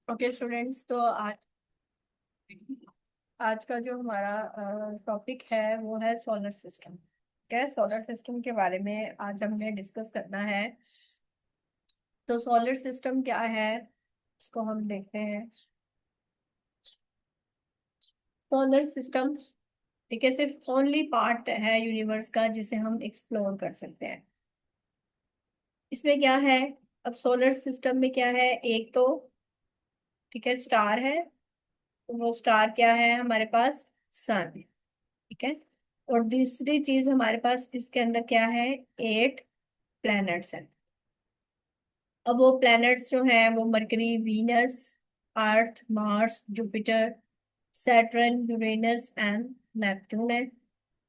Okay students, तो आज आज का जो हमारा टॉपिक है वो है सोलर सिस्टम। क्या सोलर सिस्टम के बारे में आज हमने डिस्कस करना है। तो सोलर सिस्टम क्या है इसको हम देखते हैं। सोलर सिस्टम, ठीक है, सिर्फ ओनली पार्ट है यूनिवर्स का जिसे हम एक्सप्लोर कर सकते हैं। इसमें क्या है? अब सोलर सिस्टम में क्या है? एक तो ठीक है स्टार है। तो वो स्टार क्या है हमारे पास? सन। ठीक है। और दूसरी चीज हमारे पास इसके अंदर क्या है? 8 प्लैनेट्स हैं। अब वो प्लैनेट्स जो हैं वो mercury, Venus, earth, Mars, Jupiter, Saturn, Uranus and Neptune है।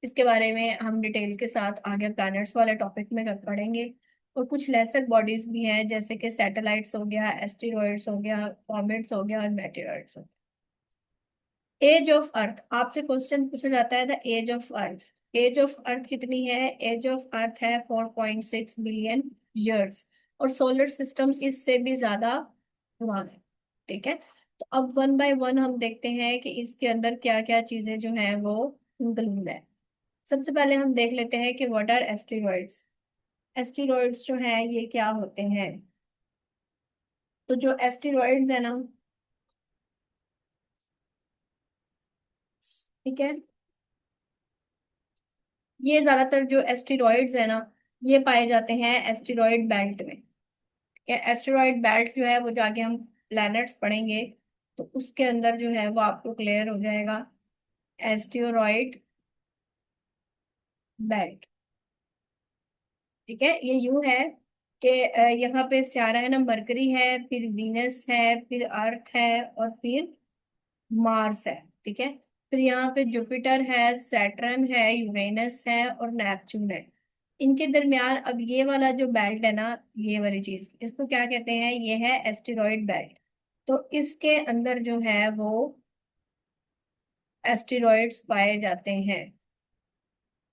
इसके बारे में हम डिटेल के साथ आगे प्लैनेट्स वाले टॉपिक में कर पढ़ेंगे। और कुछ लेसर बॉडीज भी हैं जैसे कि सैटेलाइट्स हो गया, एस्टेरॉइड्स हो गया, कॉमेट्स हो गया और मेटेरॉइड्स हो गया। एज ऑफ अर्थ, आपसे क्वेश्चन पूछा जाता है the age of earth. Age of earth कितनी है? एज ऑफ अर्थ है 4.6 बिलियन ईयर्स। और सोलर सिस्टम इससे भी ज्यादा पुराना है। ठीक है। तो अब वन बाय वन हम देखते हैं कि इसके अंदर क्या क्या चीजें जो हैं वो इंक्लूड है। सबसे पहले हम देख लेते हैं कि व्हाट आर एस्टेरॉइड्स। एस्टेरॉइड्स जो है ये क्या होते हैं? तो जो एस्टेरॉइड्स है ना, ठीक है, ये ज्यादातर जो एस्टेरॉइड्स है ना ये पाए जाते हैं एस्टेरॉइड बेल्ट में। ठीक है। एस्टेरॉइड बेल्ट जो है वो जाके हम प्लैनेट्स पढ़ेंगे तो उसके अंदर जो है वो आपको क्लियर हो जाएगा। एस्टेरॉइड बेल्ट, ठीक है, ये यूं है कि यहाँ पे सारा है ना, मरकरी है, फिर वीनस है, फिर अर्थ है और फिर मार्स है। ठीक है। फिर यहाँ पे जुपिटर है, सैटर्न है, यूरेनस है और नेपच्यून है। इनके दरमियान अब ये वाला जो बेल्ट है ना, ये वाली चीज इसको क्या कहते हैं? ये है एस्टेरॉइड बेल्ट। तो इसके अंदर जो है वो एस्टेरॉइड्स पाए जाते हैं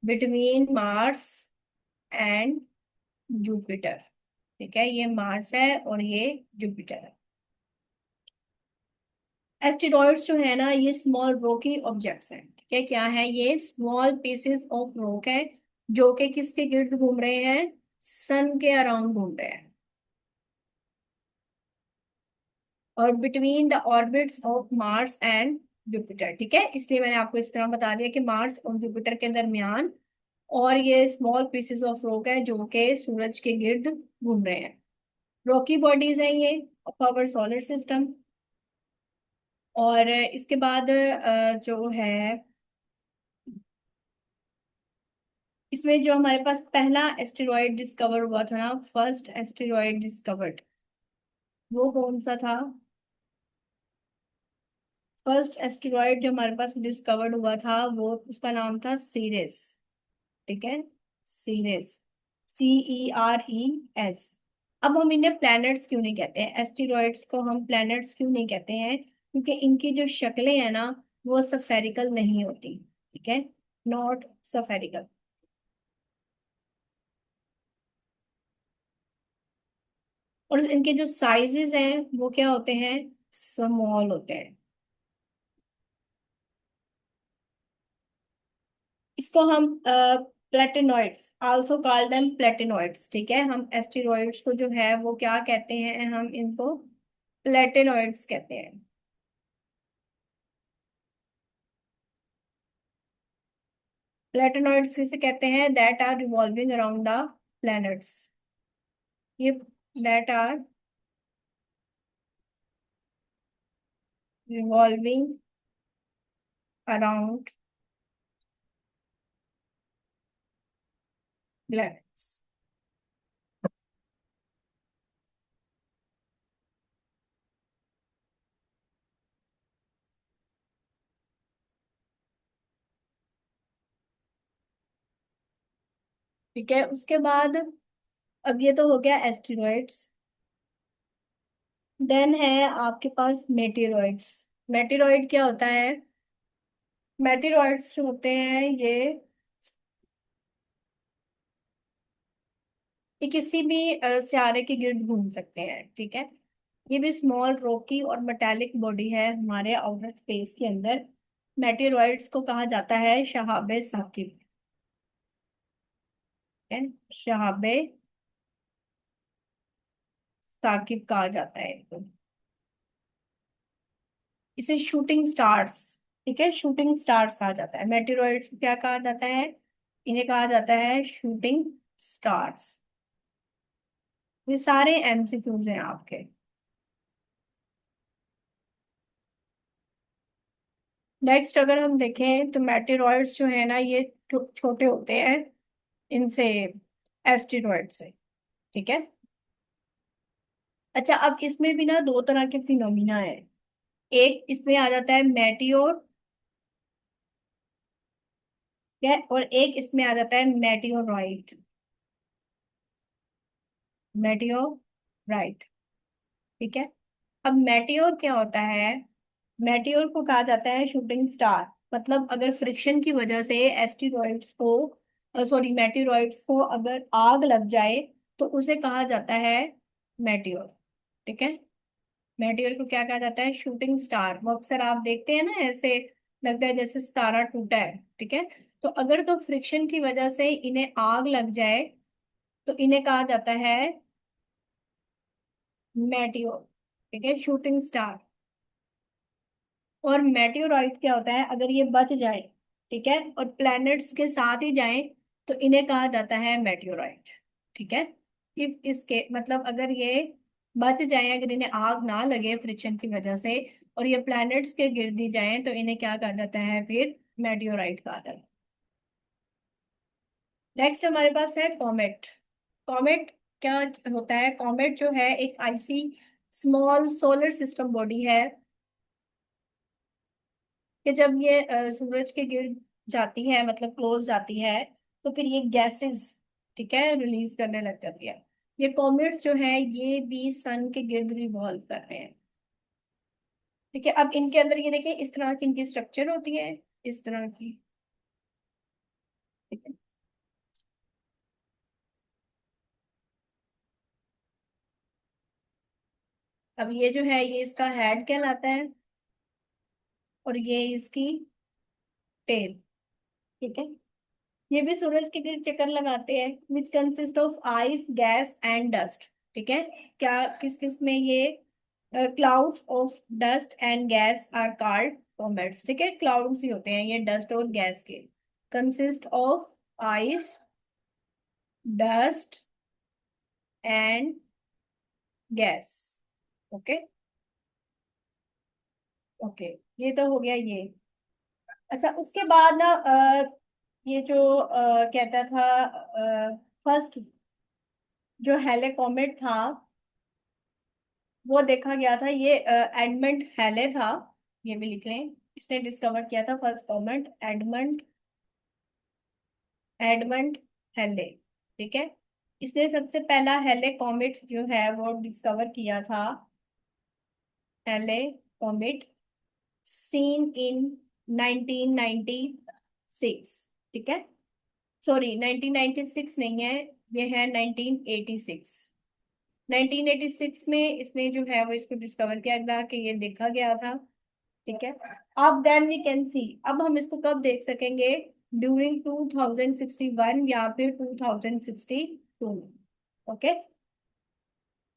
बिटवीन मार्स एंड जुपिटर। ठीक है, ये मार्स है और ये जुपिटर है। एस्टेरॉइड्स जो है ना ये स्मॉल रॉकी ऑब्जेक्ट्स हैं। ठीक है, क्या है ये? स्मॉल पीसेस ऑफ रॉक है जो कि किसके गिर्द घूम रहे हैं? सन के अराउंड घूम रहे हैं। और between the orbits of Mars and Jupiter. ठीक है, इसलिए मैंने आपको इस तरह बता दिया कि मार्स और जुपिटर के दरमियान। और ये स्मॉल पीसेस ऑफ रॉक है जो कि सूरज के गिर्द घूम रहे हैं। रॉकी बॉडीज हैं ये ऑफ आवर सोलर सिस्टम। और इसके बाद जो है इसमें जो हमारे पास पहला एस्टेरॉयड डिस्कवर हुआ था ना, फर्स्ट एस्टेरॉयड डिस्कवर्ड, वो कौन सा था? फर्स्ट एस्टेरॉयड जो हमारे पास डिस्कवर्ड हुआ था वो उसका नाम था सीरिस। ठीक है, सीरिस, CERES। अब हम इन्हें प्लैनेट्स क्यों नहीं कहते हैं? एस्टेरॉइड्स को हम प्लैनेट्स क्यों नहीं कहते हैं? क्योंकि इनकी जो शक्लें हैं ना वो सफेरिकल नहीं होती। ठीक है, नॉट सफेरिकल। और इनके जो साइजेस हैं वो क्या होते हैं? स्मॉल होते हैं। इसको हम प्लेटेनॉइड्स आल्सो कॉल्ड देम प्लेटेनॉइड्स। ठीक है, हम एस्टेरॉइड्स को जो है वो क्या कहते हैं? हम इनको प्लेटेनॉइड्स कहते हैं। प्लेटेनॉइड्स किसे कहते हैं? That are revolving around the planets. ये that are revolving around planets. ठीक है, उसके बाद अब ये तो हो गया एस्टेरॉइड्स। देन है आपके पास मेटेरॉइड्स। मेटेरॉइड क्या होता है? मेटेरॉइड्स जो होते हैं ये किसी भी सितारे के गिर्द घूम सकते हैं। ठीक है, ये भी स्मॉल रॉकी और मेटालिक बॉडी है हमारे आउटर स्पेस के अंदर। मेटेरॉइड्स को कहा जाता है शहाबे साकिब। है, शहाबे साकिब कहा जाता है इनको। इसे शूटिंग स्टार्स, ठीक है, शूटिंग स्टार्स कहा जाता है। मेटेरॉइड्स को क्या कहा जाता है? इन्हें कहा जाता है शूटिंग स्टार्स। ये सारे एमसीक्यूज हैं आपके। नेक्स्ट अगर हम देखें तो मेटेरॉइड्स जो है ना ये छोटे होते हैं इनसे, एस्टेरॉइड से। ठीक है। अच्छा, अब इसमें भी ना दो तरह के फिनोमिना है। एक इसमें आ जाता है मेटियोर, है, और एक इसमें आ जाता है मेटियोराइट। मेटियोराइट, ठीक है। अब मेटियोर क्या होता है? मेटियोर को कहा जाता है शूटिंग स्टार। मतलब अगर फ्रिक्शन की वजह से एस्टेरॉइड्स को, सॉरी, मेटेरॉइड्स को अगर आग लग जाए तो उसे कहा जाता है मेटियोर। ठीक है। मेटियोर को क्या कहा जाता है? Shooting star. वो अक्सर आप देखते हैं ना, ऐसे लगता है जैसे सितारा टूटा है। ठीक है। तो अगर तो फ्रिक्शन की वजह से इन्हें आग लग जाए तो इन्हें कहा जाता है मेटियोर। ठीक है, शूटिंग स्टार। और मेटेओराइट क्या होता है? अगर ये बच जाए, ठीक है, और प्लैनेट्स के साथ ही जाएं तो इन्हें कहा जाता है मेटेओराइट। ठीक है। इफ इसके मतलब अगर ये बच जाएं, अगर इन्हें आग ना लगे फ्रिक्शन की वजह से और ये प्लैनेट्स के गिर्द ही जाएं तो इन्हें क्या कहा जाता है? फिर मेटेओराइट कहा जाता है। नेक्स्ट हमारे पास है कॉमेट। कॉमेट क्या होता है? कॉमेट जो है एक IC small solar system body है कि जब ये सूरज के गिर्द जाती है, मतलब क्लोज जाती है, तो फिर ये गैसेस, ठीक है, रिलीज करने लग जाती है। ये कॉमेट्स जो है ये भी सन के गिर्द रिवॉल्व कर रहे हैं। ठीक है। अब इनके अंदर ये देखिए इस तरह की इनकी स्ट्रक्चर होती है, इस तरह की। ठीक है। अब ये जो है ये इसका हेड कहलाता है और ये इसकी टेल। ठीक है। ये भी सूरज के गिर्द चक्कर लगाते हैं, which consist of ice, gas and dust. ठीक है। क्या किस किस में ये clouds of dust and gas are called comets. ठीक है, क्लाउड्स ही होते हैं ये डस्ट और गैस के। Consist of ice, dust and gas. Okay. Okay, ये तो हो गया ये। अच्छा, उसके बाद ना ये जो कहता था फर्स्ट जो हेले कॉमेट था वो देखा गया था, ये एडमंड हेले था। ये भी लिख लें, इसने डिस्कवर किया था फर्स्ट कॉमेट, एडमंड एडमंड हेले। ठीक है। इसने सबसे पहला हेले कॉमेट जो है वो डिस्कवर किया था। हेले कॉमेट सीन इन 1996। ठीक है, सॉरी 1996 नहीं है, ये है 1986। 1986 में इसने जो है वो इसको डिस्कवर किया था कि ये देखा गया था। ठीक है। अब देन वी कैन सी, अब हम इसको कब देख सकेंगे? ड्यूरिंग 2061 या फिर 2062 में। ओके।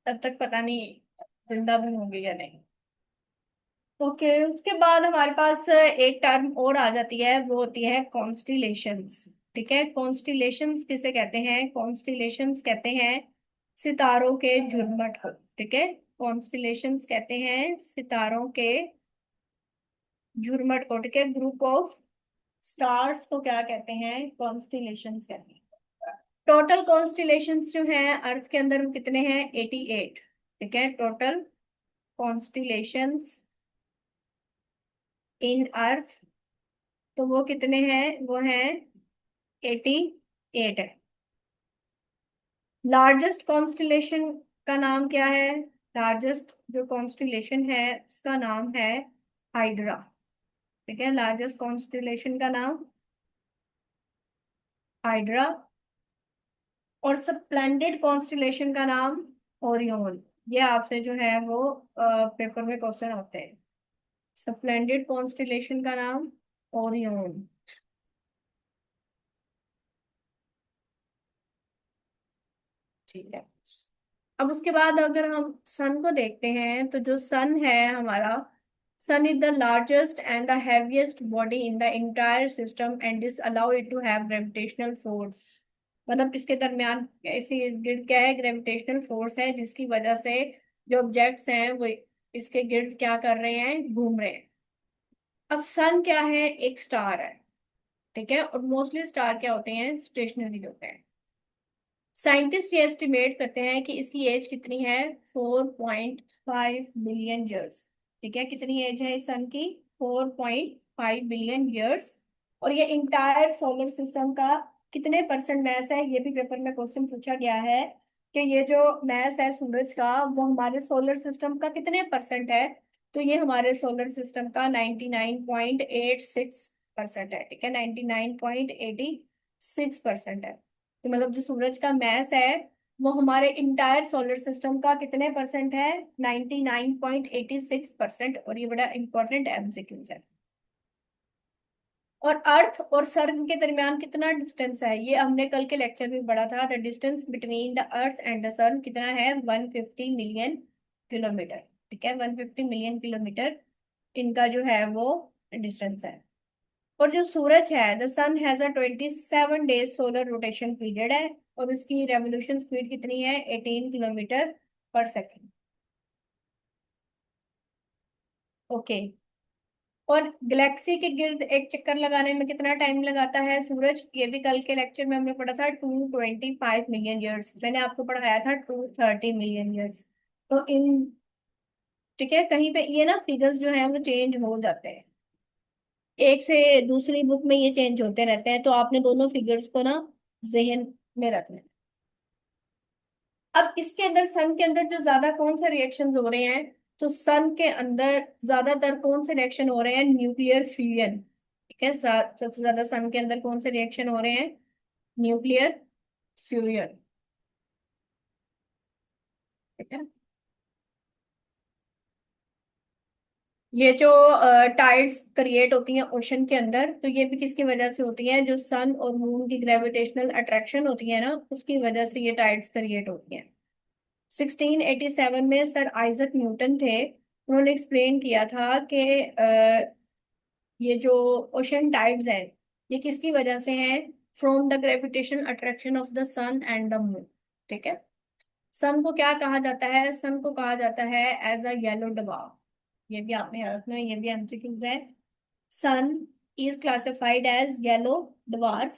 तब तक पता नहीं जिंदा भी होंगे या नहीं। ओके, उसके बाद हमारे पास एक टर्म और आ जाती है, वो होती है कॉन्स्टिलेशंस। ठीक है, कॉन्स्टिलेशंस किसे कहते हैं? कॉन्स्टिलेशंस कहते हैं सितारों के झुरमट को। ठीक है, कॉन्स्टिलेशंस कहते हैं सितारों के झुरमट को। ठीक है, ग्रुप ऑफ स्टार्स को क्या कहते हैं? कॉन्स्टिलेशंस कहते हैं। टोटल कॉन्स्टिलेशंस जो हैं अर्थ के अंदर वो कितने हैं? 88। ठीक है, टोटल कॉन्स्टिलेशंस इन अर्थ, तो वो कितने हैं? वो हैं 88 है। लार्जेस्ट कॉन्स्टिलेशन का नाम क्या है? लार्जेस्ट जो कॉन्स्टिलेशन है उसका नाम है हाइड्रा। ठीक है, लार्जेस्ट कॉन्स्टिलेशन का नाम हाइड्रा। और सब प्लैनेटेड कॉन्स्टिलेशन का नाम ओरियन। ये आपसे जो है वो पेपर में क्वेश्चन होते हैं। स्प्लेंडेड कॉन्स्टिलेशन का नाम ओरियन। ठीक है। अब उसके बाद अगर हम सन को देखते हैं तो जो सन है हमारा, sun is the largest and the heaviest body in the entire system and this allow it to have gravitational force. मतलब इसके दरमियान ऐसी गिर्द क्या है, ग्रेविटेशनल फोर्स है जिसकी वजह से जो ऑब्जेक्ट्स हैं वो इसके गिर्द क्या कर रहे हैं, घूम रहे हैं। अब सन क्या है, एक स्टार है। ठीक है, और मोस्टली स्टार क्या होते हैं, स्टेशनरी होते हैं। साइंटिस्ट ये एस्टिमेट करते हैं कि इसकी एज कितनी है, 4.5 बिलियन ईयर्स। ठीक है, कितनी एज है इस सन की, 4.5 बिलियन ईयर्स। और ये इंटायर सोलर सिस्टम का कितने परसेंट मैस है, ये भी पेपर में क्वेश्चन पूछा गया है कि ये जो मैस है सूरज का वो हमारे सोलर सिस्टम का कितने परसेंट है। तो ये हमारे सोलर सिस्टम का 99.86% है। ठीक है, 99.86% है। तो मतलब जो सूरज का मैस है वो हमारे इंटायर सोलर सिस्टम का कितने परसेंट है, 99.86%। और ये बड़ा इंपॉर्टेंट एमसीक्यू है। और अर्थ और सन के दरमियान कितना डिस्टेंस है, ये हमने कल के लेक्चर में पढ़ा था। The distance between the earth and the sun कितना है, 150 मिलियन किलोमीटर। ठीक है, 150 मिलियन किलोमीटर इनका जो है वो डिस्टेंस है। और जो सूरज है, the sun has a 27 days solar rotation period है। और उसकी रेवोल्यूशन स्पीड कितनी है, 18 किलोमीटर पर सेकेंड। ओके। और गैलेक्सी के गिर्द एक चक्कर लगाने में कितना टाइम लगाता है सूरज, ये भी कल के लेक्चर में हमने पढ़ा था, 225 मिलियन ईयर्स। मैंने आपको पढ़ाया था 230 मिलियन ईयर्स। तो इन, ठीक है, कहीं पे ये ना फिगर्स जो है वो चेंज हो जाते हैं, एक से दूसरी बुक में ये चेंज होते रहते हैं, तो आपने दोनों फिगर्स को ना जहन में रखना है। अब इसके अंदर, सन के अंदर जो ज्यादा कौन से रिएक्शन हो रहे हैं, तो सन के अंदर ज्यादातर कौन से रिएक्शन हो रहे हैं, न्यूक्लियर फ्यूजन। ठीक है, सबसे ज्यादा सन के अंदर कौन से रिएक्शन हो रहे हैं, न्यूक्लियर फ्यूजन। ठीक है। ये जो टाइड्स क्रिएट होती हैं ओशन के अंदर, तो ये भी किसकी वजह से होती है, जो सन और मून की ग्रेविटेशनल अट्रैक्शन होती है ना, उसकी वजह से ये टाइड्स क्रिएट होती हैं। 1687 में सर आइजक न्यूटन थे, उन्होंने एक्सप्लेन किया था कि ये जो ओशन टाइड्स हैं ये किसकी वजह से हैं, from the gravitation attraction of the sun and the moon. ठीक है। सन को क्या कहा जाता है, सन को कहा जाता है एज अ येलो डवार्फ। ये भी आपने याद रखना है, ये भी एमसीक्यू है। Sun is classified as yellow dwarf.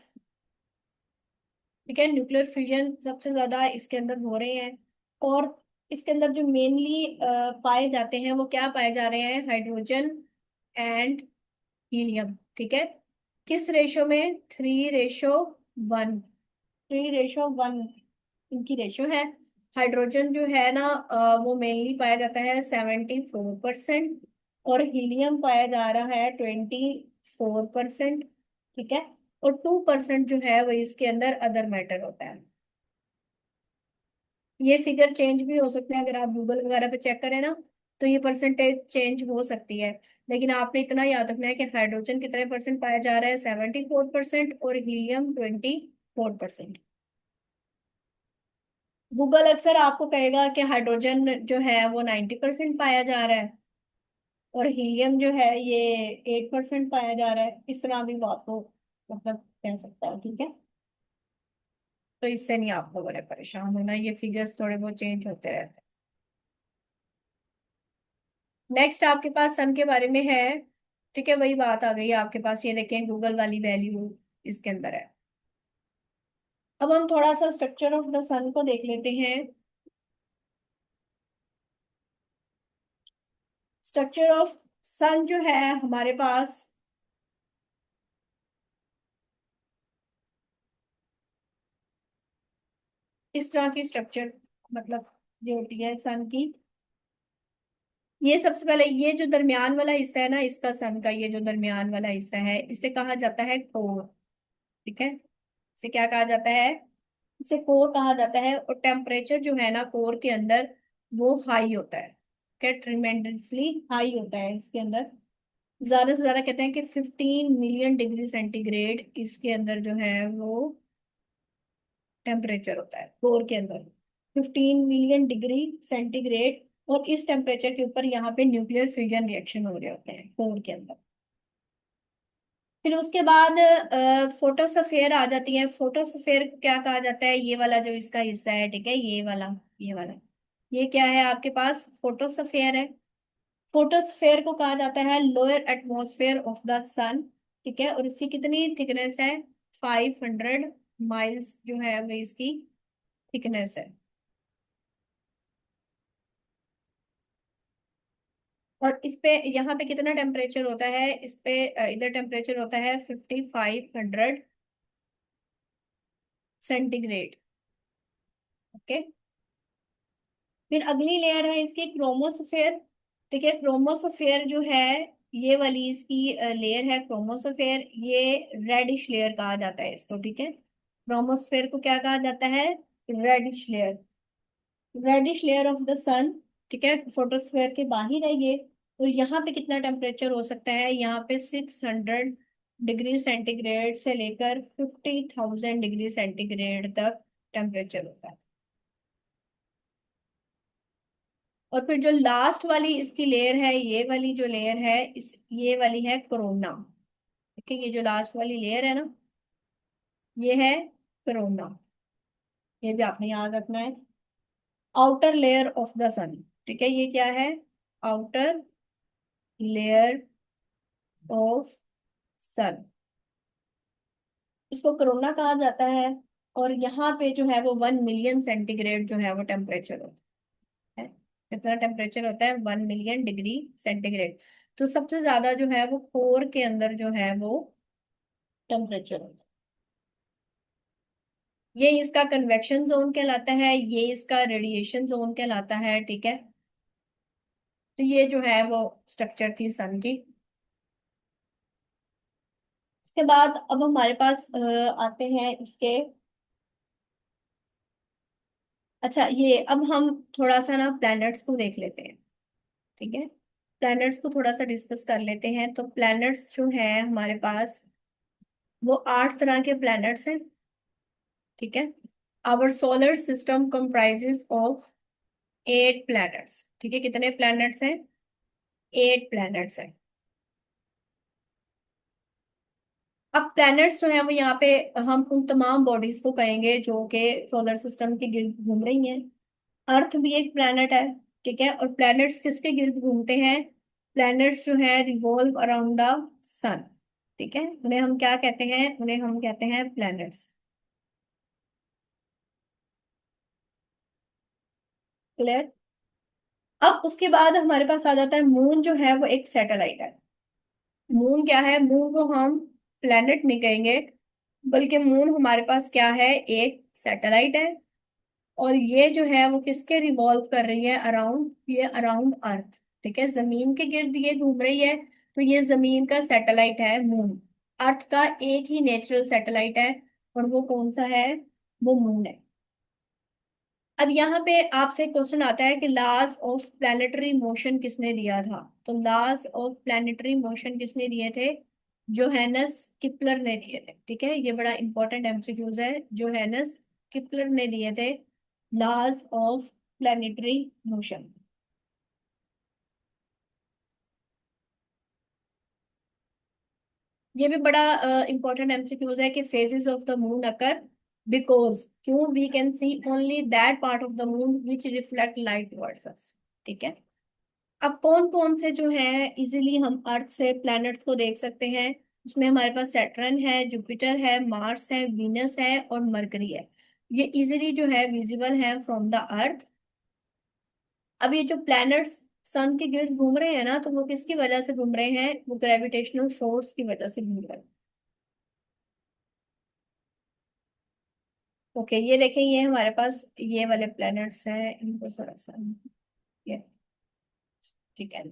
ठीक है, न्यूक्लियर फ्यूजन सबसे ज्यादा इसके अंदर हो रहे हैं। और इसके अंदर जो मेनली पाए जाते हैं वो क्या पाए जा रहे हैं, हाइड्रोजन एंड हीलियम। ठीक है, किस रेशो में, 3:1। 3:1 इनकी रेशो है। हाइड्रोजन जो है ना वो मेनली पाया जाता है 74%। और हीलियम पाया जा रहा है 24%। ठीक है, और 2% जो है वो इसके अंदर अदर मैटर होता है। ये फिगर चेंज भी हो सकते हैं, अगर आप गूगल वगैरह पे चेक करें ना तो ये परसेंटेज चेंज हो सकती है। लेकिन आपने इतना याद रखना है कि हाइड्रोजन कितने परसेंट पाया जा रहा है, 74%, और हीलियम 24%। गूगल अक्सर आपको कहेगा कि हाइड्रोजन जो है वो 90% पाया जा रहा है, और हीलियम जो है ये 8% पाया जा रहा है। इस तरह भी बात को मतलब कह सकता है। ठीक है, तो इससे नहीं आपको बड़े परेशान होना, ये फिगर्स थोड़े बहुत चेंज होते रहते हैं। नेक्स्ट आपके पास सन के बारे में है। ठीक है, वही बात आ गई आपके पास, ये देखें गूगल वाली वैल्यू इसके अंदर है। अब हम थोड़ा सा स्ट्रक्चर ऑफ द सन को देख लेते हैं। स्ट्रक्चर ऑफ सन जो है हमारे पास, इस तरह की स्ट्रक्चर मतलब जो होती है सन की। ये सबसे पहले ये जो दरमियान वाला हिस्सा है ना इसका, सन का ये जो दरमियान वाला हिस्सा है इसे कहा जाता है कोर। ठीक है, इसे क्या कहा जाता है, इसे कोर कहा जाता है। और टेम्परेचर जो है ना कोर के अंदर वो हाई होता है, क्या ट्रिमेंडसली हाई होता है इसके अंदर। ज्यादा से ज्यादा कहते हैं कि 15 मिलियन डिग्री सेंटीग्रेड इसके अंदर जो है वो टेम्परेचर होता है कोर के अंदर, 15 मिलियन डिग्री सेंटीग्रेड। और इस टेम्परेचर के ऊपर यहाँ पे न्यूक्लियर फ्यूजन रिएक्शन हो रहे होते हैं कोर के अंदर। फिर उसके बाद फोटोस्फेयर आ जाती है। फोटोस्फेयर को क्या कहा जाता है, ये वाला जो इसका हिस्सा है, ठीक है, ये वाला ये क्या है आपके पास, फोटोस्फेयर है। फोटोस्फेयर को कहा जाता है lower atmosphere of the sun, ठीक है। और इसकी कितनी थिकनेस है, 500 माइल्स जो है वो इसकी थिकनेस है। और इस पे यहाँ पे कितना टेम्परेचर होता है, इस पे इधर टेम्परेचर होता है 5500 सेंटीग्रेड। ओके। फिर अगली लेयर है इसकी क्रोमोस्फेयर, ठीक है। क्रोमोस्फेयर जो है ये वाली इसकी लेयर है क्रोमोस्फेयर, ये रेडिश लेयर कहा जाता है इसको, ठीक है। क्रोमोस्फेयर को क्या कहा जाता है, reddish layer, reddish layer of the sun, ठीक है। फोटोस्फेयर के बाहर है ये। और यहाँ पे कितना टेम्परेचर हो सकता है, यहाँ पे 600 डिग्री सेंटीग्रेड से लेकर 50,000 डिग्री सेंटीग्रेड तक टेम्परेचर होता है। और फिर जो लास्ट वाली इसकी लेयर है, ये वाली जो लेयर है इस ये वाली है कोरोना, ठीक है। ये जो लास्ट वाली लेयर है ना, ये है कोरोना, ये भी आपने याद रखना है। Outer layer of the sun, ठीक है, ये क्या है, आउटर लेयर ऑफ सन, इसको कोरोना कहा जाता है। और यहाँ पे जो है वो 1 मिलियन सेंटीग्रेड जो है वो टेम्परेचर होता है। कितना टेम्परेचर होता है, 1 मिलियन डिग्री सेंटीग्रेड। तो सबसे ज्यादा जो है वो कोर के अंदर जो है वो टेम्परेचर होता है। ये इसका कन्वेक्शन जोन कहलाता है, ये इसका रेडिएशन जोन कहलाता है, ठीक है। तो ये जो है वो स्ट्रक्चर थी सन की। उसके बाद अब हमारे पास आते हैं इसके, अच्छा ये अब हम थोड़ा सा ना प्लैनेट्स को देख लेते हैं, ठीक है। प्लैनेट्स को थोड़ा सा डिस्कस कर लेते हैं। तो प्लैनेट्स जो है हमारे पास वो 8 तरह के प्लैनेट्स हैं, ठीक है। Our solar system comprises of 8 planets, ठीक है। कितने प्लैनेट्स हैं, 8 प्लैनेट्स हैं। अब प्लैनेट्स जो है वो यहाँ पे हम उन तमाम बॉडीज को कहेंगे जो कि सोलर सिस्टम के गिर्द घूम रही हैं। अर्थ भी एक प्लैनेट है, ठीक है। और प्लैनेट्स किसके गिर्द घूमते हैं, प्लैनेट्स जो है रिवॉल्व अराउंड द सन, ठीक है। उन्हें हम क्या कहते हैं, उन्हें हम कहते हैं प्लैनेट्स। क्लियर। अब उसके बाद हमारे पास आ जाता है मून, जो है वो एक सैटेलाइट है। मून क्या है, मून को हम प्लैनेट नहीं कहेंगे, बल्कि मून हमारे पास क्या है, एक सैटेलाइट है। और ये जो है वो किसके रिवॉल्व कर रही है, अराउंड, ये अराउंड अर्थ, ठीक है। जमीन के गिर्द ये घूम रही है। तो ये जमीन का सैटेलाइट है मून, अर्थ का एक ही नेचुरल सैटेलाइट है। और वो कौन सा है, वो मून है। अब यहाँ पे आपसे क्वेश्चन आता है कि लॉज ऑफ प्लैनेटरी मोशन किसने दिया था। तो लॉज ऑफ प्लैनेटरी मोशन किसने दिए थे, जोहेनस किपलर ने दिए थे, ठीक है। ये बड़ा इंपॉर्टेंट एमसीक्यूज है, जोहेनस किपलर ने दिए थे लॉज ऑफ प्लैनेटरी मोशन। ये भी बड़ा इंपॉर्टेंट एमसीक्यूज है कि phases of the moon occur because क्यों we can see only that part of the moon which reflect light towards us, ठीक है। अब कौन कौन से जो है इजीली हम अर्थ से प्लैनेट्स को देख सकते हैं, उसमें हमारे पास सैटर्न है, जुपिटर है, मार्स है, वीनस है और मरकरी है। ये इजीली जो है विजिबल है फ्रॉम द अर्थ। अब ये जो प्लैनेट्स सन के गिर्द घूम रहे हैं ना, तो वो किसकी वजह से घूम रहे हैं, वो ग्रेविटेशनल फोर्स की वजह से घूम रहे हैं। ओके, ये देखें, ये हमारे पास ये वाले प्लैनेट्स हैं, इनको थोड़ा सा ये, ठीक है।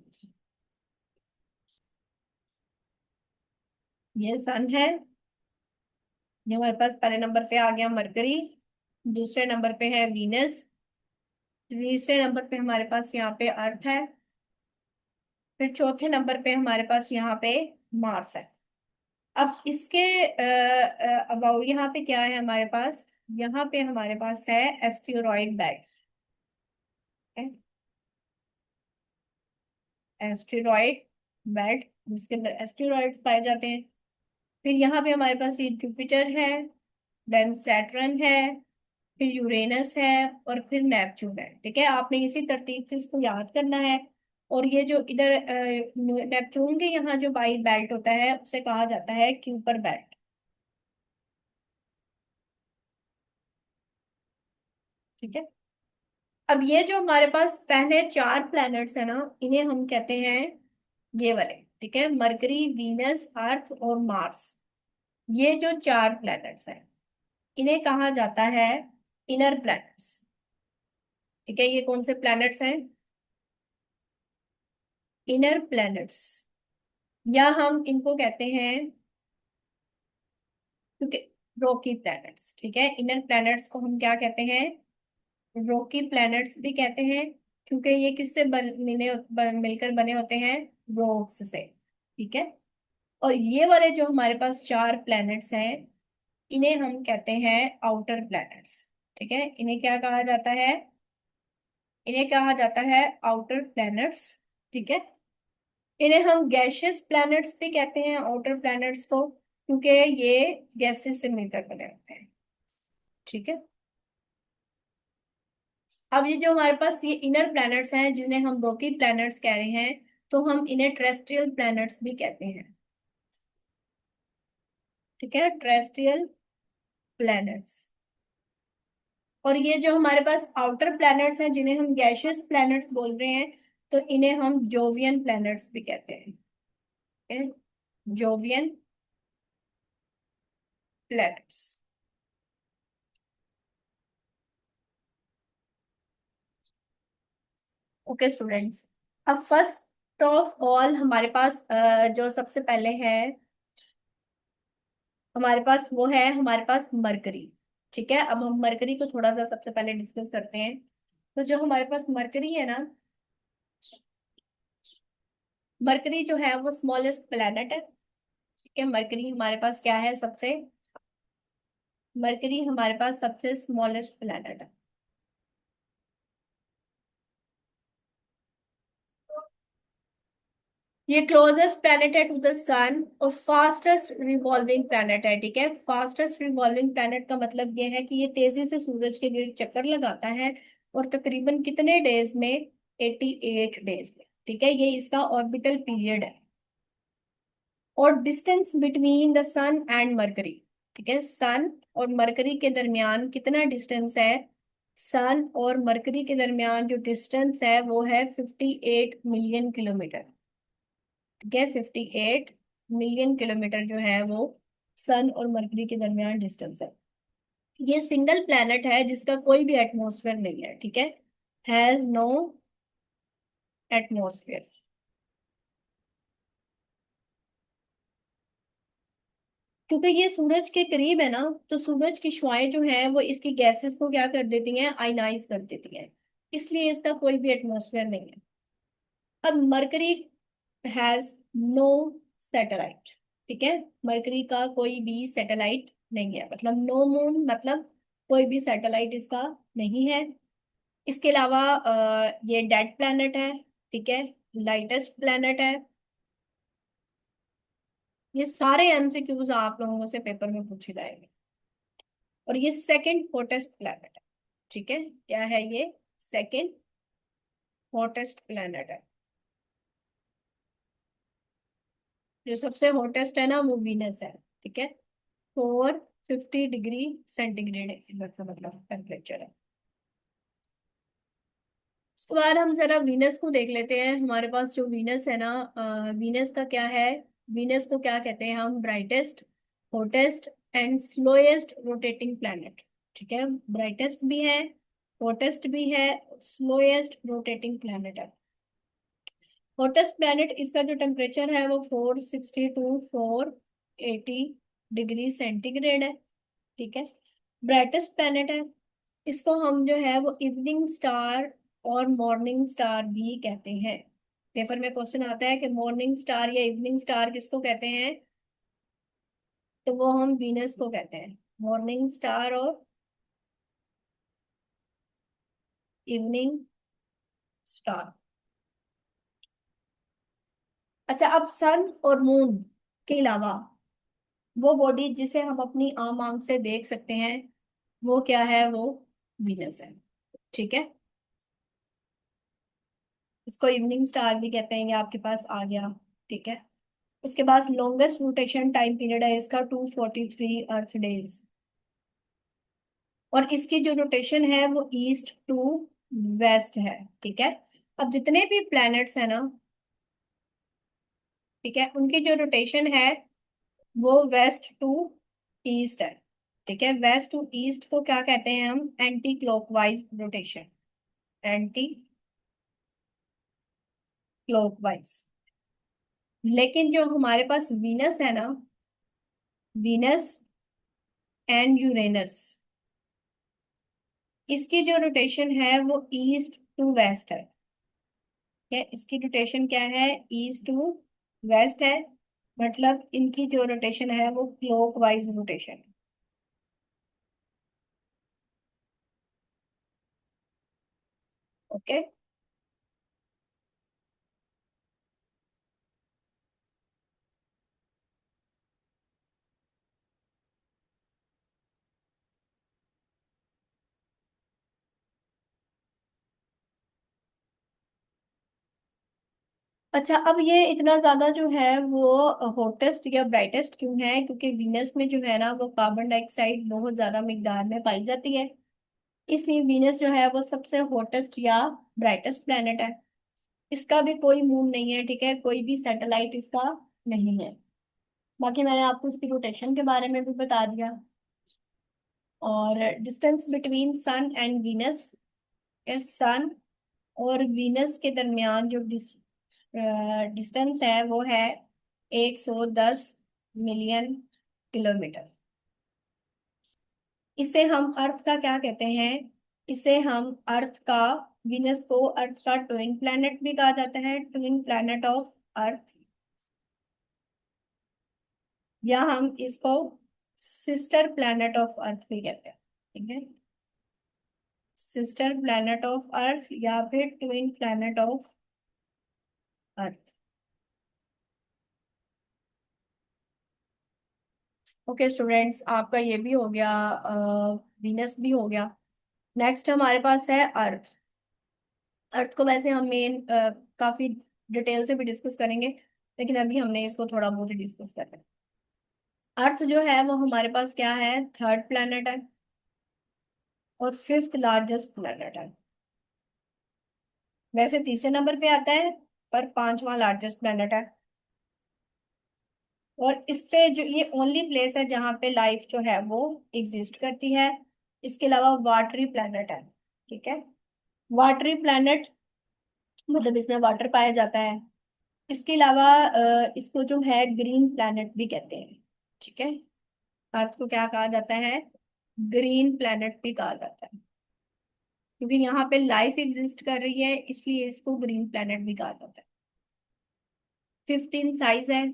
ये सन है, ये हमारे पास पहले नंबर पे आ गया मरकरी, दूसरे नंबर पे है वीनस, तीसरे नंबर पे हमारे पास यहाँ पे अर्थ है। फिर चौथे नंबर पे हमारे पास यहाँ पे मार्स है। अब इसके अबाउट यहाँ पे क्या है हमारे पास, यहाँ पे हमारे पास है एस्टेरॉइड बेल्ट। एस्टेरॉइड बेल्ट जिसके अंदर एस्टेरॉइड्स पाए जाते हैं। फिर यहाँ पे हमारे पास ये जुपिटर है, देन सैटर्न है, फिर यूरेनस है, और फिर नेपच्यून है। ठीक है, आपने इसी तरतीब से इसको याद करना है। और ये जो इधर नेपच्यून के यहाँ जो वाइट बेल्ट होता है उसे कहा जाता है क्यूपर बेल्ट। ठीक है, अब ये जो हमारे पास पहले चार प्लैनेट्स है ना, इन्हें हम कहते हैं ये वाले। ठीक है, मरकरी, वीनस, अर्थ और मार्स। ये जो चार प्लैनेट्स हैं इन्हें कहा जाता है इनर प्लैनेट्स। ठीक है, ये कौन से प्लैनेट्स हैं? इनर प्लैनेट्स, या हम इनको कहते हैं क्योंकि रॉकी प्लैनेट्स। ठीक है, इनर प्लैनेट्स को हम क्या कहते हैं? रॉकी प्लैनेट्स भी कहते हैं, क्योंकि ये किससे मिलकर बने होते हैं? रॉक्स से। ठीक है, और ये वाले जो हमारे पास चार प्लैनेट्स हैं इन्हें हम कहते हैं आउटर प्लैनेट्स। ठीक है, इन्हें क्या कहा जाता है? इन्हें कहा जाता है आउटर प्लैनेट्स। ठीक है, इन्हें हम गैशियस प्लैनेट्स भी कहते हैं, आउटर प्लैनेट्स को, क्योंकि ये गैसेस से मिलकर बने होते हैं। ठीक है, अब ये जो हमारे पास ये इनर प्लैनेट्स हैं जिन्हें हम रॉकी प्लैनेट्स कह रहे हैं, तो हम इन्हें टेरेस्ट्रियल प्लैनेट्स भी कहते हैं। ठीक है, टेरेस्ट्रियल प्लैनेट्स। और ये जो हमारे पास आउटर प्लैनेट्स हैं जिन्हें हम गैशियस प्लैनेट्स बोल रहे हैं, तो इन्हें हम जोवियन प्लैनेट्स भी कहते हैं। ठीक है? Jovian planets. ओके स्टूडेंट्स, अब फर्स्ट ऑफ ऑल हमारे पास जो सबसे पहले है हमारे पास, वो है हमारे पास मरकरी। ठीक है, अब हम मरकरी को थोड़ा सा सबसे पहले डिस्कस करते हैं। तो जो हमारे पास मरकरी है ना, मरकरी जो है वो स्मॉलेस्ट प्लैनेट है। ठीक है, मरकरी हमारे पास क्या है? सबसे, मरकरी हमारे पास सबसे स्मॉलेस्ट प्लैनेट है। ये क्लोजेस्ट प्लैनेट है टू द सन और फास्टेस्ट रिवॉल्विंग प्लैनेट है। ठीक है, फास्टेस्ट रिवॉल्विंग प्लैनेट का मतलब ये है कि ये तेजी से सूरज के गिर्द चक्कर लगाता है, और तकरीबन कितने डेज में? 88 डेज में। ठीक है, ये इसका ऑर्बिटल पीरियड है। और distance between the sun and Mercury. ठीक है, सन और मरकरी के दरमियान कितना डिस्टेंस है? सन और मरकरी के दरमियान जो डिस्टेंस है वो है 58 मिलियन किलोमीटर। ठीक है, 58 मिलियन किलोमीटर जो है वो सन और मरकरी के दरमियान डिस्टेंस है। ये सिंगल प्लैनेट है जिसका कोई भी एटमॉस्फेयर नहीं है। ठीक है, हैज नो एटमॉस्फेयर। क्योंकि ये सूरज के करीब है ना, तो सूरज की शुआएं जो हैं वो इसकी गैसेस को क्या कर देती हैं? आयनाइज कर देती हैं। इसलिए इसका कोई भी एटमॉस्फेयर नहीं है। अब मरकरी हैज नो सैटेलाइट। ठीक है, मरकरी का कोई भी सैटेलाइट नहीं है, मतलब नो मून, मतलब कोई भी सैटेलाइट इसका नहीं है। इसके अलावा ये डेड प्लैनेट है। ठीक है, लाइटेस्ट प्लैनेट है। ये सारे एमसीक्यूज आप लोगों से पेपर में पूछे जाएंगे। और ये सेकंड हॉटेस्ट प्लैनेट है। ठीक है, क्या है ये? सेकंड हॉटेस्ट प्लैनेट है। जो सबसे हॉटेस्ट है ना वो वीनस है। ठीक है, 450 डिग्री सेंटीग्रेड इसका मतलब टेम्परेचर है। उसके बाद हम जरा वीनस को देख लेते हैं। हमारे पास जो वीनस है ना, वीनस का क्या है? वीनस को क्या कहते हैं हम? Brightest, hottest and slowest rotating planet. ठीक है, ब्राइटेस्ट भी है, हॉटेस्ट भी है, स्लोएस्ट रोटेटिंग प्लैनेट है। हॉटेस्ट प्लैनेट, इसका जो टेम्परेचर है वो 460 to 480 डिग्री सेंटीग्रेड है। ठीक है, ब्राइटेस्ट प्लैनेट है। इसको हम जो है वो इवनिंग स्टार और मॉर्निंग स्टार भी कहते हैं। पेपर में क्वेश्चन आता है कि मॉर्निंग स्टार या इवनिंग स्टार किसको कहते हैं, तो वो हम वीनस को कहते हैं, मॉर्निंग स्टार और इवनिंग स्टार। अच्छा, अब सन और मून के अलावा वो बॉडी जिसे हम अपनी आम आंख से देख सकते हैं, वो क्या है, वो वीनस है। ठीक है, इसको इवनिंग स्टार भी कहते हैं, ये आपके पास आ गया। ठीक है, उसके पास लॉन्गेस्ट रोटेशन टाइम पीरियड है इसका 243 अर्थ डेज, और इसकी जो रोटेशन है वो ईस्ट टू वेस्ट है। ठीक है, अब जितने भी प्लैनेट्स हैं ना, ठीक है, उनकी जो रोटेशन है वो वेस्ट टू ईस्ट है। ठीक है, वेस्ट टू ईस्ट को क्या कहते हैं हम, anti clockwise rotation, anti clockwise. लेकिन जो हमारे पास वीनस है ना, वीनस एंड यूरेनस, इसकी जो रोटेशन है वो ईस्ट टू वेस्ट है। ठीक है, इसकी रोटेशन क्या है, ईस्ट टू वेस्ट है, मतलब इनकी जो रोटेशन है वो क्लॉकवाइज रोटेशन है। ओके, अच्छा, अब ये इतना ज्यादा जो है वो हॉटेस्ट या ब्राइटेस्ट क्यों है, क्योंकि वीनस में जो है ना वो कार्बन डाइऑक्साइड बहुत ज्यादा मिकदार में पाई जाती है, इसलिए वीनस जो है वो सबसे हॉटेस्ट या ब्राइटेस्ट प्लेनेट है। इसका भी कोई मून नहीं है, ठीक है, कोई भी सैटेलाइट इसका नहीं है। बाकी मैंने आपको इसकी रोटेशन के बारे में भी बता दिया। और distance between sun and Venus, sun और वीनस के दरमियान जो डिस्टेंस है वो है 110 मिलियन किलोमीटर। इसे हम अर्थ का क्या कहते हैं, इसे हम अर्थ का, वीनस को अर्थ का ट्विन प्लैनेट भी कहा जाता है, ट्विन प्लैनेट ऑफ अर्थ, या हम इसको सिस्टर प्लैनेट ऑफ अर्थ भी कहते हैं। ठीक है, सिस्टर प्लैनेट ऑफ अर्थ या फिर twin planet of earth. Okay students, आपका ये भी हो गया, वीनस भी हो गया। नेक्स्ट हमारे पास है अर्थ। अर्थ को वैसे हम मेन काफी डिटेल से भी डिस्कस करेंगे, लेकिन अभी हमने इसको थोड़ा बहुत ही डिस्कस करना है। अर्थ जो है वो हमारे पास क्या है, थर्ड प्लैनेट है और फिफ्थ लार्जेस्ट प्लैनेट है। वैसे तीसरे नंबर पे आता है, पर पांचवा लार्जेस्ट प्लैनेट है। और इस पे जो ये ओनली प्लेस है जहाँ पे लाइफ जो है वो एग्जिस्ट करती है। इसके अलावा वाटरी प्लैनेट है। ठीक है, वाटरी प्लैनेट मतलब इसमें वाटर पाया जाता है। इसके अलावा इसको जो है ग्रीन प्लैनेट भी कहते हैं। ठीक है, अर्थ को क्या कहा जाता है, ग्रीन प्लैनेट भी कहा जाता है, क्योंकि यहाँ पे लाइफ एग्जिस्ट कर रही है, इसलिए इसको ग्रीन प्लैनेट भी कहा जाता है। 15 साइज है।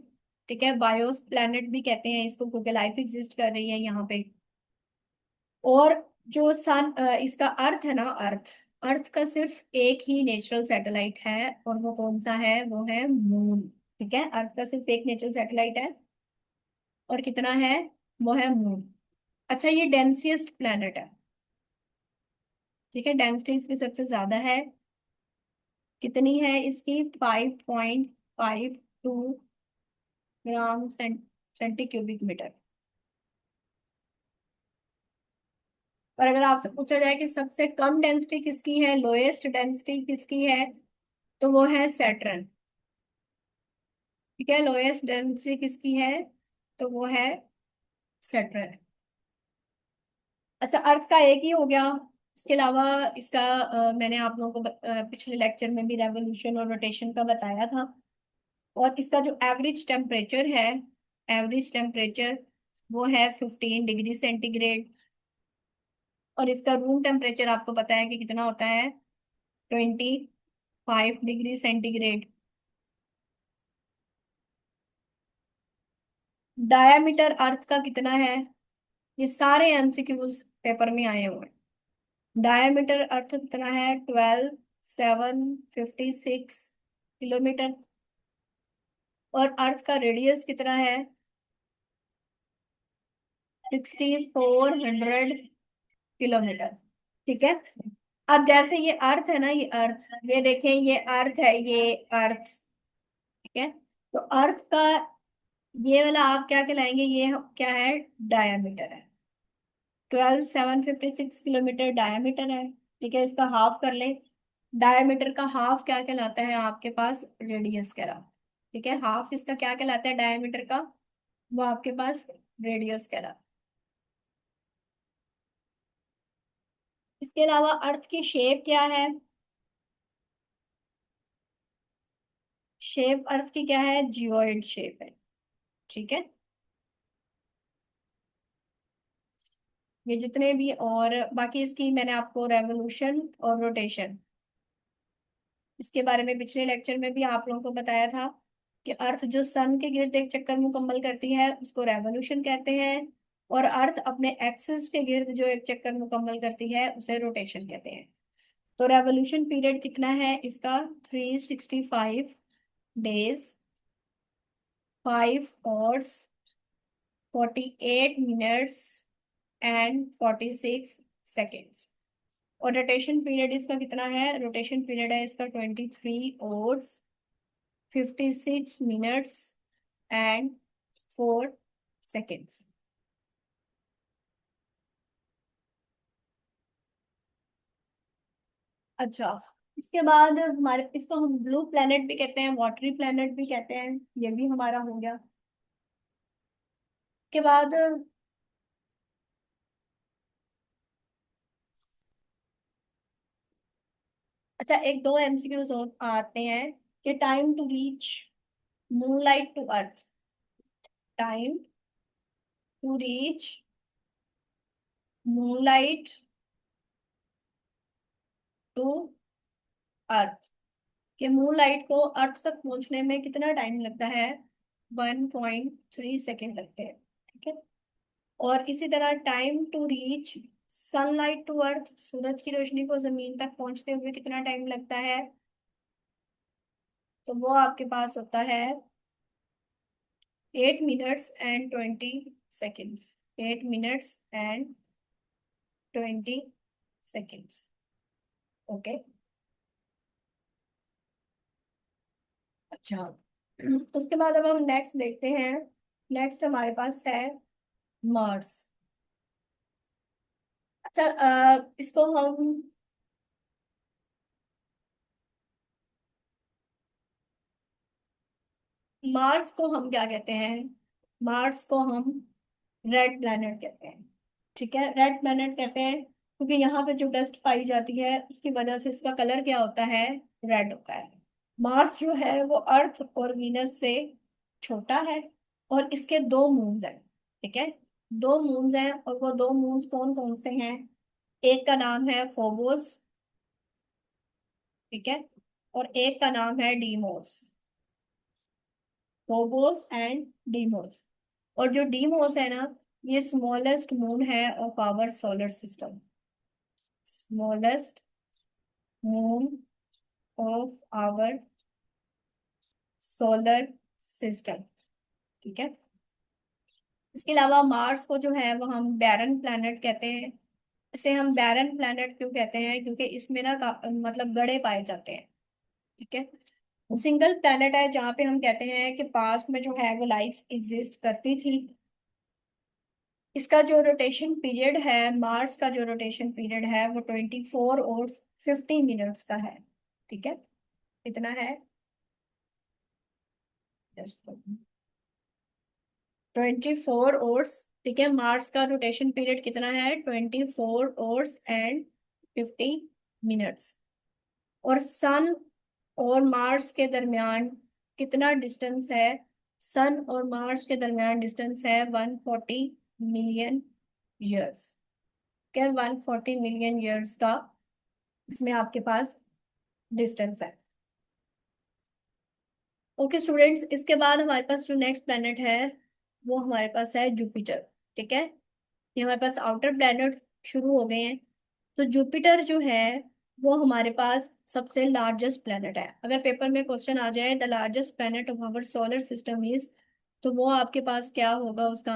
ठीक है, बायोस प्लैनेट भी कहते हैं इसको, क्योंकि लाइफ एग्जिस्ट कर रही है यहाँ पे। और जो सन इसका अर्थ है ना, अर्थ, अर्थ का सिर्फ एक ही नेचुरल सैटेलाइट है, और वो कौन सा है, वो है मून। ठीक है, अर्थ का सिर्फ एक नेचुरल सैटेलाइट है, और कितना है, वो है मून। अच्छा, ये डेंसिएस्ट प्लैनेट है। ठीक है, डेंसिटी इसकी सबसे ज्यादा है, कितनी है इसकी, 5.52 ग्राम सेंटी क्यूबिक मीटर। और अगर आपसे पूछा जाए कि सबसे कम डेंसिटी किसकी है, लोएस्ट डेंसिटी किसकी है, तो वो है सैटर्न। ठीक है, लोएस्ट डेंसिटी किसकी है, तो वो है सैटर्न। अच्छा, अर्थ का एक ही हो गया। इसके अलावा इसका मैंने आप लोगों को पिछले लेक्चर में भी रेवोल्यूशन और रोटेशन का बताया था। और इसका जो एवरेज टेम्परेचर है, एवरेज टेम्परेचर वो है 15 डिग्री सेंटीग्रेड। और इसका रूम टेम्परेचर आपको पता है कि कितना होता है, 25 डिग्री सेंटीग्रेड। डायामीटर अर्थ का कितना है? ये सारे एमसीक्यूज पेपर में आए हुए हैं। डायामीटर अर्थ कितना है? 12,756 किलोमीटर। और अर्थ का रेडियस कितना है? 6,400 किलोमीटर। ठीक है। अब जैसे ये अर्थ है ना, ये अर्थ, ये देखें, ये अर्थ है, ये अर्थ। ठीक है। तो अर्थ का ये वाला आप क्या कहलाएंगे? ये क्या है? डायामीटर है। 12,756 किलोमीटर डायामीटर है। ठीक है, इसका हाफ कर ले। डायामीटर का हाफ क्या कहलाता है आपके पास? रेडियस कहलाता है। ठीक है, हाफ इसका क्या कहलाता है डायामीटर का? वो आपके पास रेडियस कहलाता है। इसके अलावा अर्थ की शेप क्या है? शेप अर्थ की क्या है? जियोइड शेप है। ठीक है। ये जितने भी, और बाकी इसकी मैंने आपको रेवोल्यूशन और रोटेशन, इसके बारे में पिछले लेक्चर में भी आप लोगों को बताया था कि अर्थ जो सन के गिर्द एक चक्कर मुकम्मल करती है उसको रेवोल्यूशन कहते हैं, और अर्थ अपने एक्सिस के गिर्द जो एक चक्कर मुकम्मल करती है उसे रोटेशन कहते हैं। तो रेवोल्यूशन पीरियड कितना है इसका? 365 days, 5 hours 48 minutes and 46 seconds. और रोटेशन पीरियड इसका कितना है? रोटेशन पीरियड है इसका 23 hours 56 minutes एंड 4 सेकेंड्स। अच्छा, इसके बाद हमारे, इसको हम ब्लू प्लेनेट भी कहते हैं, वाटरी प्लेनेट भी कहते हैं, ये भी हमारा हो गया। के बाद अच्छा, एक दो एमसीक्यूज आते हैं कि time to reach moonlight to earth. Time to reach moonlight to earth, कि मूनलाइट को अर्थ तक पहुंचने में कितना टाइम लगता है? 1.3 सेकेंड लगते हैं। ठीक है। और इसी तरह time to reach sunlight to earth, सूरज की रोशनी को जमीन तक पहुंचते हुए कितना टाइम लगता है? तो वो आपके पास होता है 8 minutes and 20 seconds। 8 minutes and 20 seconds। Okay. अच्छा, उसके बाद अब हम नेक्स्ट देखते हैं। नेक्स्ट हमारे पास है मार्स। अच्छा, इसको हम, मार्स को हम क्या कहते हैं? मार्स को हम रेड प्लैनेट कहते हैं। ठीक है, रेड प्लैनेट कहते हैं क्योंकि यहाँ पे जो डस्ट पाई जाती है उसकी वजह से इसका कलर क्या होता है? रेड होता है। मार्स जो है वो अर्थ और वीनस से छोटा है, और इसके दो मून्स हैं। ठीक है, दो मून्स हैं, और वो दो मून्स कौन कौन से हैं? एक का नाम है फोबोस। ठीक है। और एक का नाम है डीमोस। Phobos and Deimos. और जो डीमोस है ना, ये स्मॉलेस्ट मून है of our solar system. Smallest moon of our solar system. ठीक है। इसके अलावा मार्स को जो है वो हम बैरन प्लैनेट कहते हैं। इसे हम बैरन प्लैनेट क्यों कहते हैं? क्योंकि इसमें ना मतलब गड़े पाए जाते हैं। ठीक है। सिंगल प्लैनेट है जहाँ पे हम कहते हैं कि पास्ट में जो है वो लाइफ एग्जिस्ट करती थी। इसका जो रोटेशन पीरियड है, मार्स का जो रोटेशन पीरियड है वो 24 hours 50 minutes का है। ठीक है। कितना है? 24 hours। ठीक है, मार्स का रोटेशन पीरियड कितना है? 24 hours and 50 minutes। और सन और मार्स के दरमियान कितना डिस्टेंस है? सन और मार्स के दरमियान डिस्टेंस है 140 मिलियन ईयर्स। क्या 140 मिलियन ईयर्स का इसमें आपके पास डिस्टेंस है। ओके स्टूडेंट्स, इसके बाद हमारे पास जो नेक्स्ट प्लेनेट है वो हमारे पास है जुपिटर। ठीक है, ये हमारे पास आउटर प्लैनेट्स शुरू हो गए हैं। तो जुपिटर जो है वो हमारे पास सबसे लार्जेस्ट प्लैनेट है। अगर पेपर में क्वेश्चन आ जाए the largest planet of our solar system is, तो वो आपके पास क्या होगा? उसका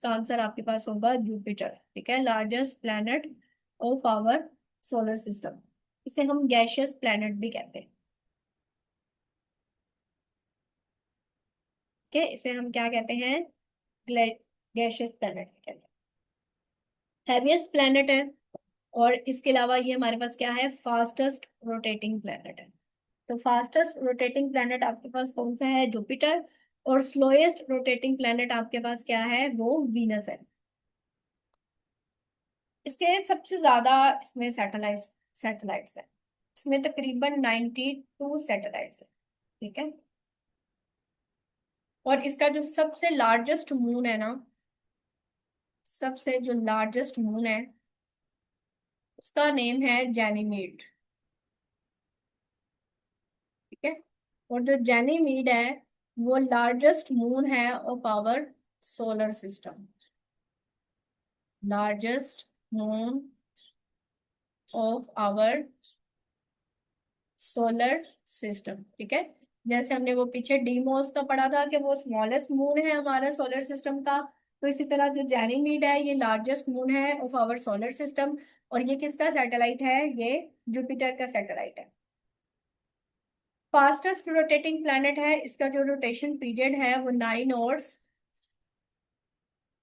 आंसर आपके पास होगा जुपिटर। ठीक है, largest planet of our solar system. इसे हम गैशियस प्लैनेट भी कहते हैं। ठीक है, इसे हम क्या कहते हैं? गैशियस प्लैनेट कहते हैं। हैवीएस्ट प्लैनेट है। और इसके अलावा ये हमारे पास क्या है? फास्टेस्ट रोटेटिंग प्लैनेट है। तो फास्टेस्ट रोटेटिंग प्लैनेट आपके पास कौन सा है? जुपिटर। और स्लोएस्ट रोटेटिंग प्लैनेट आपके पास क्या है? वो वीनस है। इसके सबसे ज्यादा इसमें सैटेलाइट्स है। इसमें तकरीबन 92 सैटेलाइट्स है। ठीक है, और इसका जो सबसे लार्जेस्ट मून है ना, सबसे जो लार्जेस्ट मून है उसका नेम है जैनीमीड। ठीक है, और जो जैनीमीड है वो लार्जेस्ट मून है of our solar system. Largest moon of our solar system. ठीक है, जैसे हमने वो पीछे डीमोस का पढ़ा था कि वो स्मॉलेस्ट मून है हमारा सोलर सिस्टम का, तो इसी तरह जो जैनीमीड है ये लार्जेस्ट मून है ऑफ आवर सोलर सिस्टम। और ये किसका सैटेलाइट है? ये जुपिटर का सैटेलाइट है। फास्टेस्ट रोटेटिंग प्लैनेट है। इसका जो रोटेशन पीरियड है वो 9 hours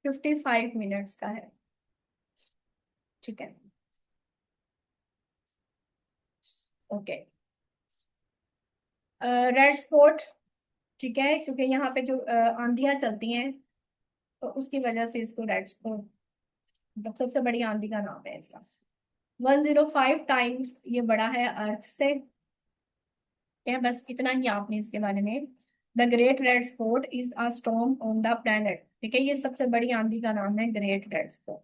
55 minutes का है। ठीक है, ओके। रेड स्पॉट, ठीक है, क्योंकि यहाँ पे जो आंधियां चलती हैं तो उसकी वजह से इसको रेड स्पॉट, मतलब सबसे बड़ी आंधी का नाम है इसका। 105 टाइम्स ये बड़ा है अर्थ से। क्या, बस इतना ही आपने इसके बारे में। The great red spot is a storm on the planet. ठीक है, ये सबसे बड़ी आंधी का नाम है ग्रेट रेड स्पॉट।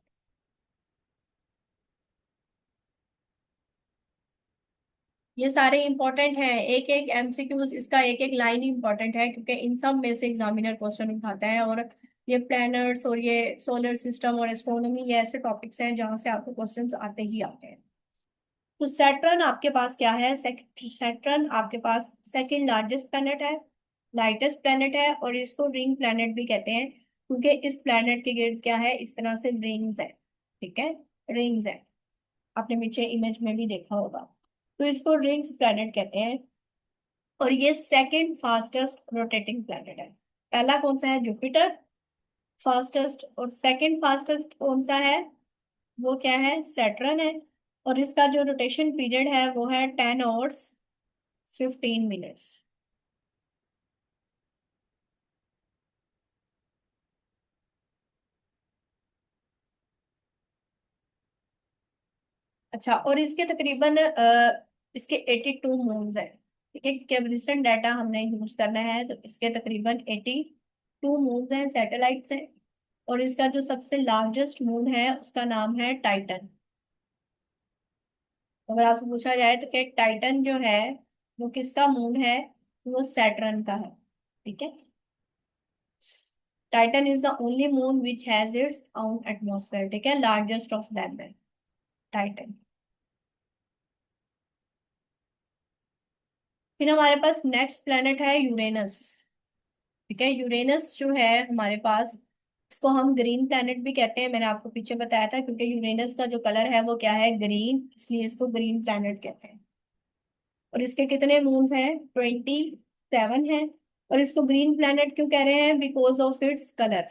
ये सारे इंपॉर्टेंट हैं, एक एक एमसीक्यूज इसका एक एक लाइन इंपॉर्टेंट है, क्योंकि इन सब में से एग्जामिनर क्वेश्चन उठाता है। और ये प्लैनेट्स और ये सोलर सिस्टम और एस्ट्रोनॉमी ये ऐसे टॉपिक्स हैं जहां से आपको क्वेश्चंस आते ही आते हैं। तो सैटर्न आपके पास क्या है? सैटर्न आपके पास सेकंड लार्जेस्ट प्लैनेट है, लाइटेस्ट प्लैनेट है, और इसको रिंग प्लैनेट भी कहते हैं क्योंकि इस प्लैनेट के गिर्द क्या है? इस तरह से रिंग्स है। ठीक है, रिंग्स है, आपने पीछे इमेज में भी देखा होगा। तो इसको रिंग्स प्लैनेट कहते हैं। और ये सेकंड फास्टेस्ट रोटेटिंग प्लैनेट है। पहला कौन सा है? जुपिटर फास्टेस्ट, और सेकंड फास्टेस्ट कौन सा है? वो क्या है? सैटर्न है। और इसका जो रोटेशन पीरियड है वो है 10 hours 15 minutes। अच्छा, और इसके तकरीबन इसके 82 मून्स हैं। ठीक है, क्योंकि अब रिसेंट डाटा हमने यूज करना है, तो इसके तकरीबन 82 मून्स हैं, सैटेलाइट्स हैं। और इसका जो सबसे लार्जेस्ट मून है उसका नाम है टाइटन। अगर आपसे पूछा जाए तो क्या टाइटन जो है वो किसका मून है? तो वो सैटर्न का है। ठीक है, Titan is the only moon which has its own atmosphere. ठीक है, लार्जेस्ट ऑफ देम है टाइटन। फिर हमारे पास नेक्स्ट प्लेनेट है यूरेनस। ठीक है, यूरेनस जो है हमारे पास, इसको हम ग्रीन प्लेनेट भी कहते हैं। मैंने आपको पीछे बताया था, क्योंकि यूरेनस का जो कलर है वो क्या है? ग्रीन, इसलिए इसको ग्रीन प्लेनेट कहते हैं। और इसके कितने मून्स हैं? 27 है। और इसको ग्रीन प्लेनेट क्यों कह रहे हैं? Because of its colour.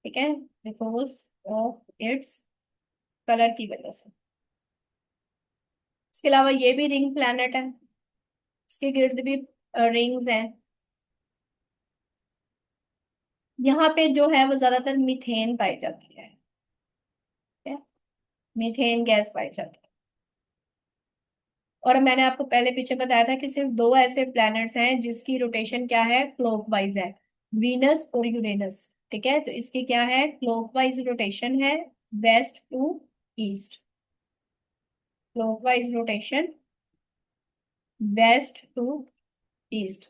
ठीक है, बिकॉज ऑफ इट्स कलर की वजह से। इसके अलावा ये भी रिंग प्लेनेट है, इसके गिर्द भी रिंग्स हैं। यहाँ पे जो है वो ज्यादातर मीथेन पाई जाती है। ठीक है? मीथेन गैस पाई जाती है। और मैंने आपको पहले पीछे बताया था कि सिर्फ दो ऐसे प्लैनेट्स हैं जिसकी रोटेशन क्या है? क्लॉकवाइज है, वीनस और यूरेनस। ठीक है, तो इसकी क्या है? क्लॉकवाइज रोटेशन है, west to east. Clockwise rotation west to east.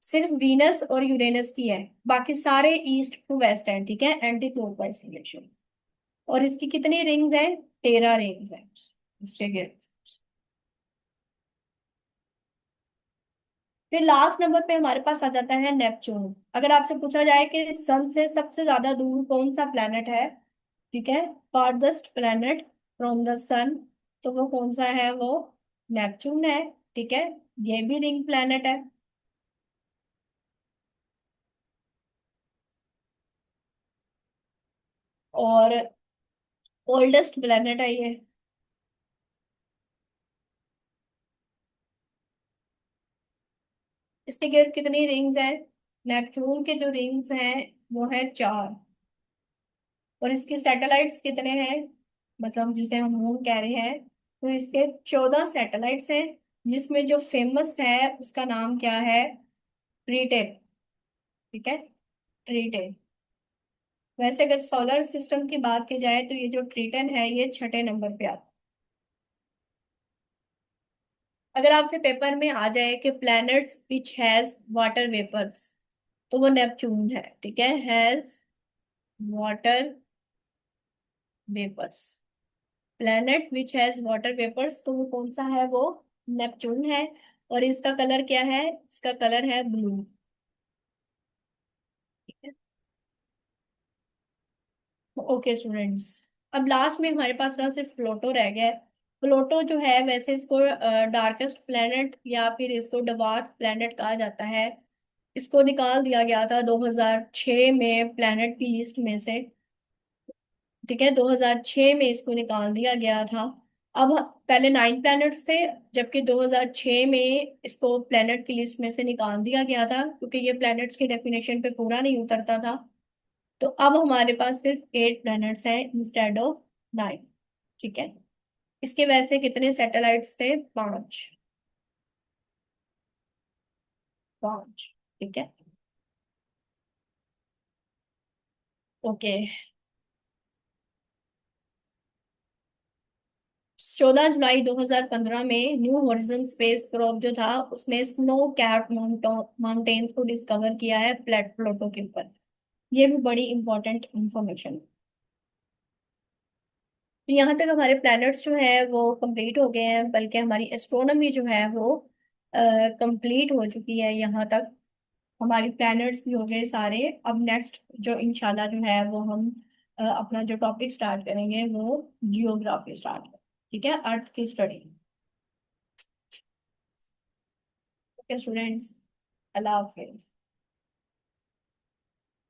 सिर्फ वीनस और यूरेनस की है, बाकी सारे ईस्ट टू वेस्ट हैं, ठीक है, एंटी क्लॉकवाइज डायरेक्शन। और इसकी कितनी रिंग्स हैं? 13 रिंग्स हैं इसके गिर्द। फिर लास्ट नंबर पे हमारे पास आ जाता है नेपच्यून। अगर आपसे पूछा जाए कि सन से सबसे ज्यादा दूर कौन सा प्लेनेट है, ठीक है, फारदेस्ट प्लेनेट फ्रॉम द सन, तो वो कौन सा है? वो नेपच्यून है, ठीक है। ये भी रिंग प्लेनेट है। और ओल्डेस्ट प्लेनेट है ये। इसके गिर्द कितनी रिंग्स हैं? नेपच्यून के जो रिंग्स हैं वो है 4। और इसके सैटेलाइट्स कितने हैं, मतलब जिसे हम मून कह रहे हैं, तो इसके 14 सैटेलाइट्स हैं। जिसमें जो फेमस है उसका नाम क्या है? ट्रीटेन, ठीक है, ट्रीटेन। वैसे अगर सोलर सिस्टम की बात की जाए तो ये जो ट्रीटन है ये छठे नंबर पे आता है। अगर आपसे पेपर में आ जाए कि planets which has water vapours, तो वो नेपच्यून है, ठीक है, has water vapours. Planet which has water vapours, तो वो कौन सा है? वो नेपच्यून है। और इसका कलर क्या है? इसका कलर है ब्लू। ओके स्टूडेंट्स, अब लास्ट में हमारे पास ना सिर्फ प्लूटो रह गया है। प्लूटो जो है वैसे इसको डार्केस्ट प्लेनेट या फिर इसको डवार्फ प्लेनेट कहा जाता है। इसको निकाल दिया गया था 2006 में प्लेनेट की लिस्ट में से, ठीक है, 2006 में इसको निकाल दिया गया था। अब पहले 9 प्लैनेट्स थे, जबकि 2006 में इसको प्लैनेट की लिस्ट में से निकाल दिया गया था क्योंकि ये प्लैनेट्स की डेफिनेशन पे पूरा नहीं उतरता था। तो अब हमारे पास सिर्फ 8 प्लैनेट्स हैं इंस्टेड ऑफ 9, ठीक है। इसके वैसे कितने सैटेलाइट्स थे? 5। 5, ठीक है। ओके। 14 जुलाई 2015 में न्यू होरिजन स्पेस प्रोब जो था उसने स्नो कैप माउंटेन्स को डिस्कवर किया है प्लेट प्लूटो के ऊपर। ये भी बड़ी इंपॉर्टेंट इंफॉर्मेशन। तो यहाँ तक हमारे प्लैनेट्स जो है वो कंप्लीट हो गए हैं, बल्कि हमारी एस्ट्रोनॉमी जो है वो कंप्लीट हो चुकी है यहाँ तक। हमारी प्लैनेट्स भी हो गए सारे। अब नेक्स्ट जो इंशाल्लाह जो है वो हम अपना जो टॉपिक स्टार्ट करेंगे वो जियोग्राफी स्टार्ट करेंगे, ठीक है, अर्थ की स्टडी। ओके स्टूडेंट्स, अल्लाह हाफिज।